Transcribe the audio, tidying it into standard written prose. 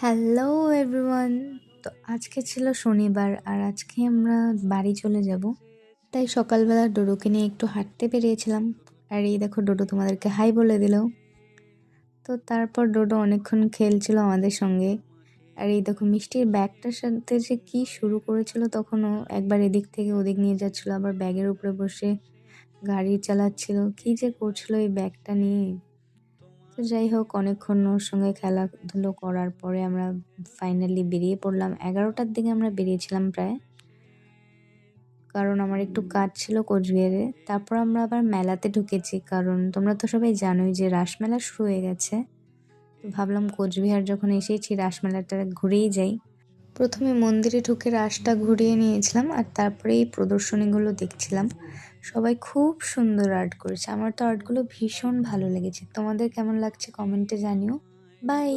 Hello everyone. তো আজকে ছিল শনিবার আর আজকে আমরা বাড়ি চলে যাব। তাই সকালবেলা ডোডোকে নিয়ে একটু হাঁটতে বেরিয়েছিলাম। আর এই দেখো ডোডো তোমাদেরকে হাই বলে দিল। তো তারপর ডোডো অনেকক্ষণ খেলছিল আমাদের সঙ্গে। আর এই দেখো মিষ্টির ব্যাগটার সাথে যে কি শুরু করেছিল, তখনও একবার এদিক থেকে ওদিক নিয়ে যাচ্ছিল, আবার ব্যাগের উপরে বসে গাড়ি চালাচ্ছিল, কি যে করছিল এই ব্যাগটা নিয়ে। তো যাই হোক, অনেকক্ষণ ওর সঙ্গে খেলাধুলো করার পরে আমরা ফাইনালি বেরিয়ে পড়লাম। 11টার দিকে আমরা বেরিয়েছিলাম প্রায়, কারণ আমার একটু কাজ ছিল কোচবিহারে। তারপর আমরা আবার মেলাতে ঢুকেছি, কারণ তোমরা তো সবাই জানোই যে রাসমেলা শুরু হয়ে গেছে। তো ভাবলাম কোচবিহার যখন এসেছি রাসমেলাটা ঘুরেই যাই। প্রথমে মন্দিরে ঢুকে রাসটা ঘুরিয়ে নিয়েছিলাম, আর তারপরে এই প্রদর্শনীগুলো দেখছিলাম। সবাই খুব সুন্দর আর্ট করেছে, আমার তো আর্টগুলো ভীষণ ভালো লেগেছে। তোমাদের কেমন লাগছে কমেন্টে জানিও। বাই।